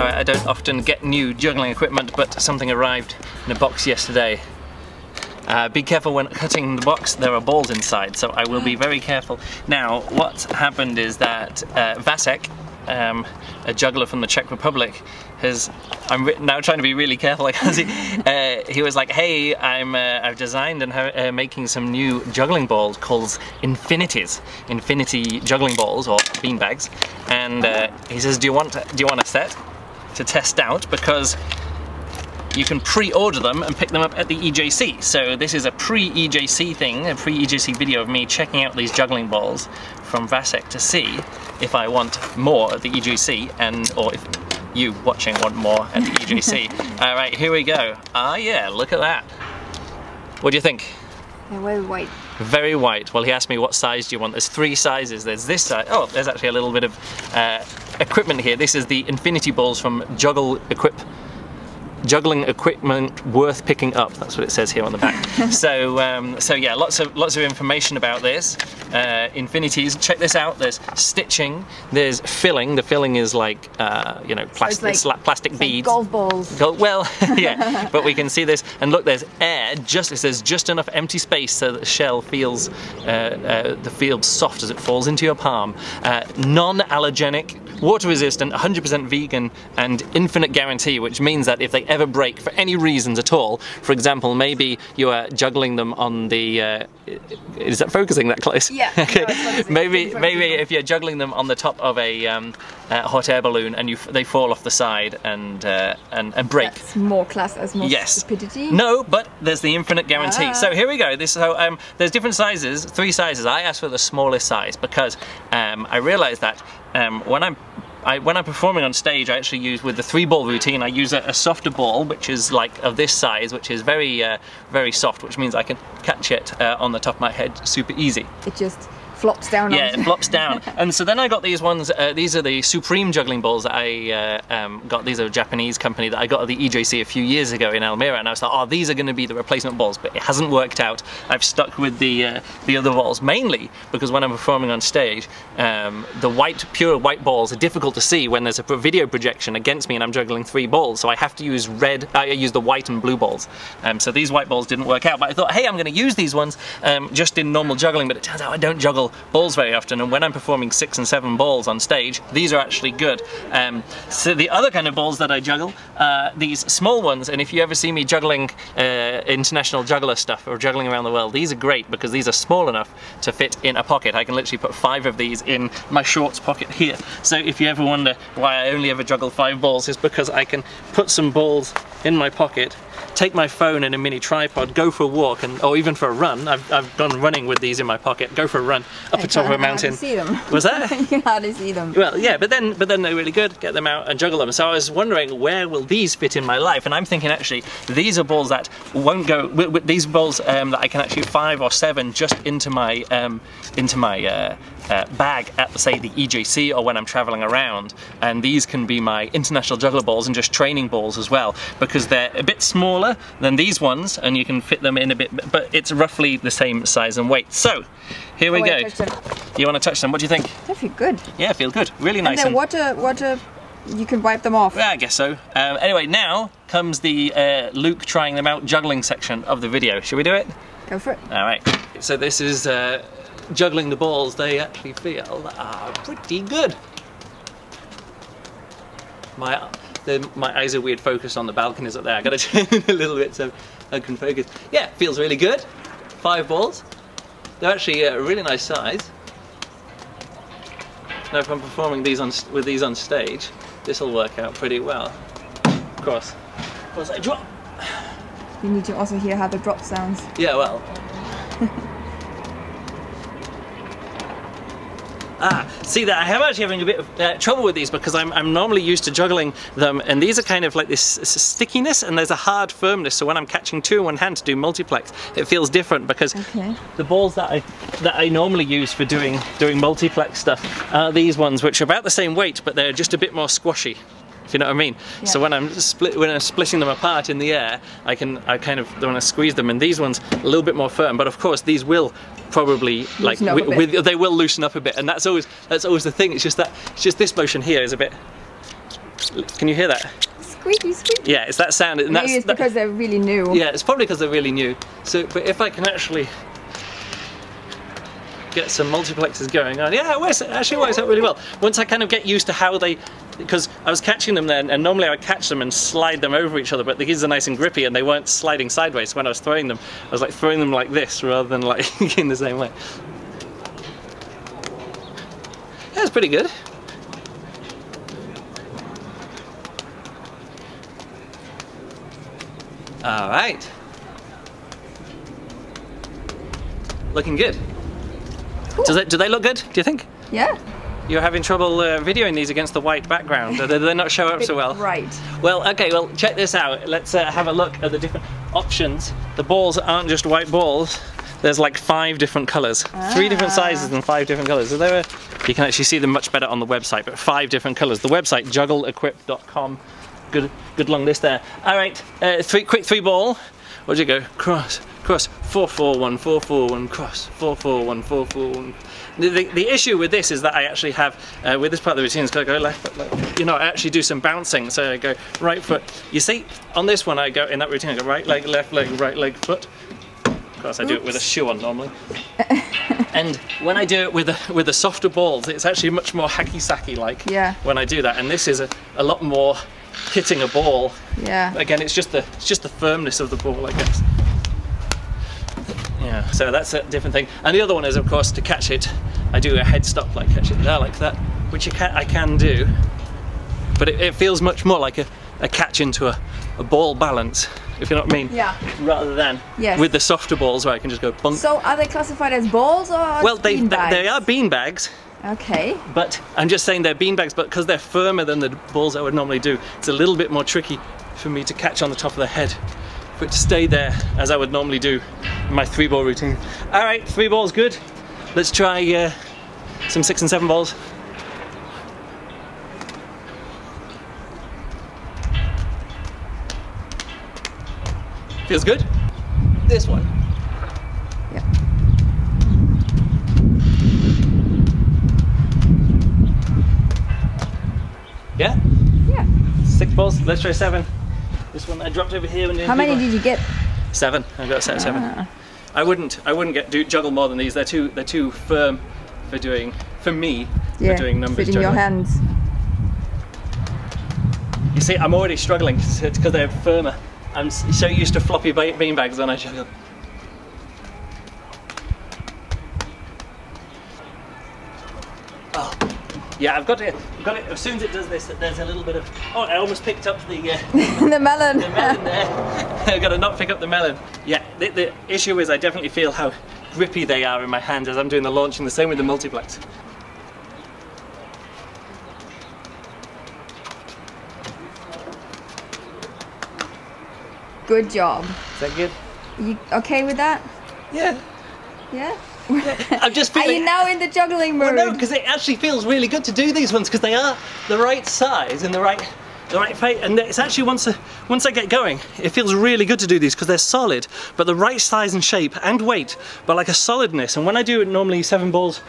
Alright, I don't often get new juggling equipment, but something arrived in a box yesterday. Be careful when cutting the box, there are balls inside, so I will be very careful. Now, what's happened is that Vasek, a juggler from the Czech Republic, I'm now trying to be really careful because he was like, hey, I've designed and making some new juggling balls called Infinities, Infinity juggling balls or beanbags, and he says, do you want a set to test out, because you can pre-order them and pick them up at the EJC. So this is a pre-EJC thing, a pre-EJC video of me checking out these juggling balls from Vasek to see if I want more at the EJC, or if you watching want more at the EJC. Alright, here we go. Ah yeah, look at that. What do you think? They're very white. Very white. Well, he asked me what size do you want. There's 3 sizes. There's this size. Oh, there's actually a little bit of equipment here. This is the Infinity balls from Juggling equipment worth picking up. That's what it says here on the back. So yeah, lots of information about this. Infinities. Check this out. There's stitching. There's filling. The filling is like you know, plastic, so plastic beads. Like golf balls. Well, yeah. But we can see this, and look, there's air. It says just enough empty space so that the shell feels soft as it falls into your palm. Non-allergenic, water resistant, 100% vegan, and infinite guarantee, which means that if they ever break for any reasons at all, for example, maybe you are juggling them on the is that focusing that close? Yeah. Okay. No, maybe if you're juggling them on the top of a hot air balloon and they fall off the side and break. That's more class as more stupidity. No, but there's the infinite guarantee. So here we go. There's different sizes, 3 sizes. I asked for the smallest size because I realized that when I'm performing on stage, I actually use, with the 3-ball routine, I use a softer ball, which is like of this size, which is very soft, which means I can catch it on the top of my head super easy. It just flops down. Yeah, it flops down. And so then I got these ones, these are the Supreme juggling balls that I got. These are a Japanese company that I got at the EJC a few years ago in Almere, and I was like, oh, these are going to be the replacement balls, but it hasn't worked out. I've stuck with the other balls, mainly because when I'm performing on stage, the pure white balls are difficult to see when there's a video projection against me and I'm juggling 3 balls, so I have to use I use the white and blue balls. So these white balls didn't work out, but I thought, hey, I'm going to use these ones just in normal juggling, but it turns out I don't juggle balls very often, and when I'm performing 6 and 7 balls on stage, these are actually good. So the other kind of balls that I juggle are these small ones, and if you ever see me juggling international juggler stuff or juggling around the world, these are great because these are small enough to fit in a pocket. I can literally put 5 of these in my shorts pocket here. So if you ever wonder why I only ever juggle 5 balls, it's because I can put some balls in my pocket, take my phone and a mini tripod, go for a walk, or even for a run. I've gone running with these in my pocket, go for a run up the top of a mountain. See them. Was that? You can hardly see them. Well, yeah, but then they're really good. Get them out and juggle them. So I was wondering, where will these fit in my life? And I'm thinking, actually, these are balls that won't go. With these balls that I can actually 5 or 7 just into my bag at, say, the EJC or when I'm traveling around, and these can be my international juggler balls and just training balls as well, because they're a bit smaller than these ones and you can fit them in a bit, but it's roughly the same size and weight. So here we go. You want to touch them? What do you think? They feel good. Yeah, feel good. Really nice. And then water, you can wipe them off. Yeah, I guess so. Anyway, now comes the Luke trying them out juggling section of the video. Should we do it? Go for it. All right. So this is juggling the balls. They actually feel pretty good. My eyes are weird focused on the balconies up there. I gotta turn it a little bit so I can focus. Yeah, feels really good. 5 balls. They're actually a really nice size. Now if I'm performing these with these on stage, this will work out pretty well. Of course I drop. You need to also hear how the drop sounds. Yeah, well. See that I am actually having a bit of trouble with these because I'm normally used to juggling them, and these are kind of like this stickiness, and there's a hard firmness. So when I'm catching 2 in one hand to do multiplex, it feels different because the balls that I normally use for doing multiplex stuff are these ones, which are about the same weight, but they're just a bit more squashy. If you know what I mean. Yeah. So when I'm splitting them apart in the air, I kind of want to squeeze them, and these ones a little bit more firm. But of course, these will probably they will loosen up a bit, and that's always the thing. It's just this motion here is a bit. Can you hear that? Squeaky, squeaky. Yeah, it's that sound. And Maybe it's because they're really new. Yeah, it's probably because they're really new. So, but if I can actually get some multiplexes going on, yeah, it actually works out really well. Once I kind of get used to how they, because I was catching them then, and normally I would catch them and slide them over each other, but these are nice and grippy and they weren't sliding sideways. So when I was throwing them, I was like throwing them like this rather than like in the same way. That's pretty good. All right. Looking good. Cool. Do they look good, do you think? Yeah. You're having trouble videoing these against the white background. Do they not show up so well? Right. Well, okay, well, check this out. Let's have a look at the different options. The balls aren't just white balls. There's like 5 different colours. 3 different sizes and 5 different colours. You can actually see them much better on the website, but 5 different colours. The website, jugglequip.com. Good long list there. All right, quick 3 ball. What'd you go? Cross, 4 4 1 4 4 1 cross, 4 4 1 4 4 1. The issue with this is that I actually have with this part of the routine is I go left foot, like, I actually do some bouncing. So I go right foot. You see, on this one I go in that routine. I go right leg, left leg, right leg, foot. Of course, I do it with a shoe on normally. And when I do it with the softer balls, it's actually much more hacky-sacky like. Yeah. When I do that, and this is a lot more hitting a ball. Yeah. Again, it's just the firmness of the ball, I guess. Yeah. So that's a different thing. And the other one is, of course, to catch it. I do a head stop, like catch it there, like that, which I can do, but it feels much more like a catch into a ball balance, if you know what I mean. Yeah. Rather than with the softer balls where I can just go bunk. So are they classified as balls or well, they are beanbags. Okay. But I'm just saying they're beanbags, but because they're firmer than the balls I would normally do, it's a little bit more tricky for me to catch on the top of the head, for it to stay there as I would normally do in my 3-ball routine. All right, 3 balls, good. Let's try some 6 and 7 balls. Feels good. This one. Yeah. Yeah? Yeah. 6 balls, let's try 7. This one I dropped over here. How many did you get? 7. I got a set of 7. I wouldn't juggle more than these. They're too firm for doing, for me, for doing numbers fitting juggling. your hands. You see, I'm already struggling because they're firmer. I'm so used to floppy beanbags when I juggle. Oh, yeah, I've got it. As soon as it does this, there's a little bit of. Oh, I almost picked up the the melon. The melon there. I've got to not pick up the melon. Yeah, the issue is I definitely feel how grippy they are in my hands as I'm doing the launching. The same with the multiplex. Good job. Is that good? Are you okay with that? Yeah. Yeah? I'm just feeling. Are you now in the juggling mood? Well, no, because it actually feels really good to do these ones because they are the right size and the right height, and it's actually once I get going, it feels really good to do these because they're solid, but the right size and shape and weight, but like a solidness. And when I do it normally 7 balls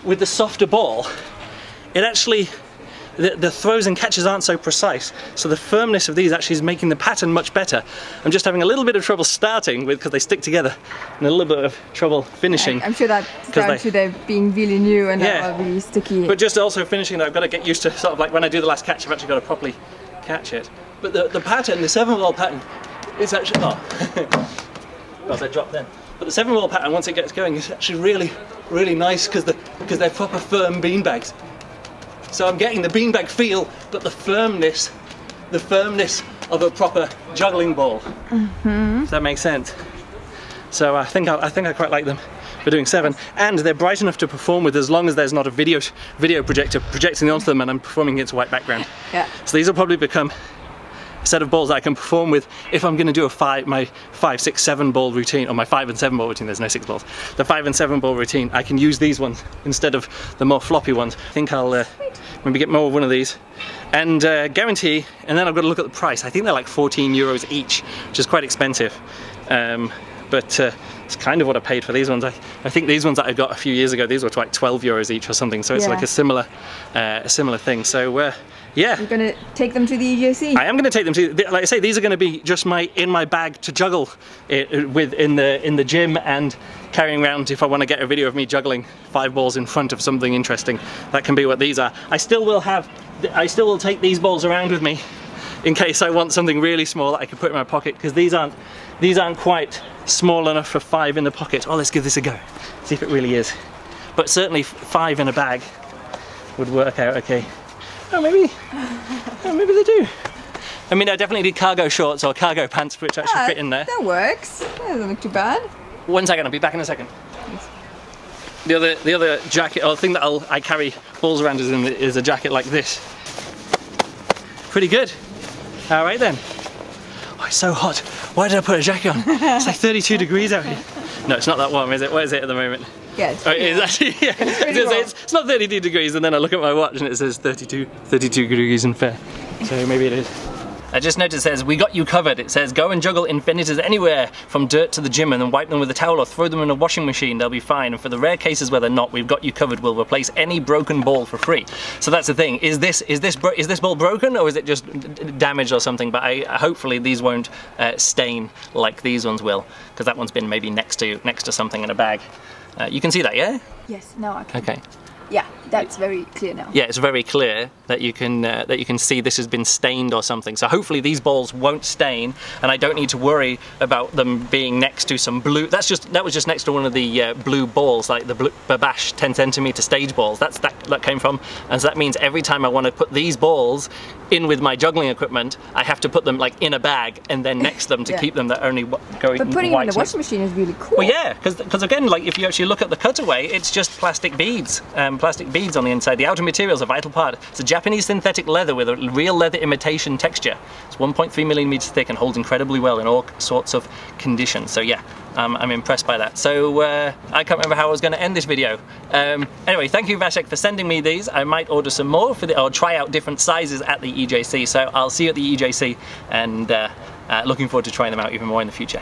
with the softer ball, it actually. The throws and catches aren't so precise, so the firmness of these actually is making the pattern much better. I'm just having a little bit of trouble starting with because they stick together, and a little bit of trouble finishing. I'm sure that's down to them being really new and really sticky. But just also finishing, I've got to get used to sort of like when I do the last catch, I've actually got to properly catch it. But the pattern, the 7-ball pattern, is actually because I dropped then. But the 7-ball pattern, once it gets going, is actually really nice because they're proper firm beanbags. So I'm getting the beanbag feel, but the firmness of a proper juggling ball. Does that make sense? So I think I quite like them for doing 7, and they're bright enough to perform with as long as there's not a video projector projecting onto them and I'm performing against a white background. Yeah. So these will probably become a set of balls that I can perform with if I'm going to do my 5, 6, 7 ball routine, or my 5 and 7 ball routine. There's no 6 balls. The 5 and 7 ball routine, I can use these ones instead of the more floppy ones. I think I'll maybe get more of one of these and guarantee. And then I've got to look at the price. I think they're like €14 each, which is quite expensive. but it's kind of what I paid for these ones. I think these ones that I got a few years ago, these were like 12 euros each or something, so it's like a similar thing. So yeah. You're gonna take them to the EJC? I am going to take them to, like I say, these are going to be just in my bag to juggle with in the gym, and carrying around if I want to get a video of me juggling 5 balls in front of something interesting. That can be what these are. I still will take these balls around with me in case I want something really small that I can put in my pocket, because these aren't quite small enough for 5 in the pocket. Oh, let's give this a go, see if it really is. But certainly 5 in a bag would work out okay. Oh, maybe they do. I mean, I definitely need cargo shorts or cargo pants which actually fit in there. That works. That doesn't look too bad. 1 second, I'll be back in a second. The other jacket, or thing that I carry balls around is a jacket like this. Pretty good. All right then. Oh, it's so hot. Why did I put a jacket on? It's like 32 degrees out here. No, it's not that warm, is it? What is it at the moment? Yeah, it's actually, yeah. It's not 32 degrees, and then I look at my watch and it says 32 degrees and fair. So maybe it is. I just noticed it says, we got you covered. It says, go and juggle infinities anywhere, from dirt to the gym, and then wipe them with a towel or throw them in a washing machine, they'll be fine. And for the rare cases where they're not, we've got you covered. We'll replace any broken ball for free. So that's the thing. Is this ball broken, or is it just damaged or something? But hopefully these won't stain like these ones will, because that one's been maybe next to something in a bag. You can see that, yeah? Yes, now I can. Okay. Yeah, that's very clear now. Yeah, it's very clear that you can see this has been stained or something. So hopefully these balls won't stain, and I don't need to worry about them being next to some blue. That was just next to one of the blue balls, like the blue Babash 10cm stage balls. That came from, and so that means every time I want to put these balls in with my juggling equipment, I have to put them like in a bag and then next to them to keep them. That only going. But putting them in the washing machine is really cool. Well, yeah, because again, like if you actually look at the cutaway, it's just plastic beads. Plastic beads on the inside. The outer material is a vital part. It's a Japanese synthetic leather with a real leather imitation texture. It's 1.3 millimeters thick and holds incredibly well in all sorts of conditions. So yeah, I'm impressed by that. So I can't remember how I was going to end this video. Anyway, thank you Vasek for sending me these. I might order some more or try out different sizes at the EJC. So I'll see you at the EJC, and looking forward to trying them out even more in the future.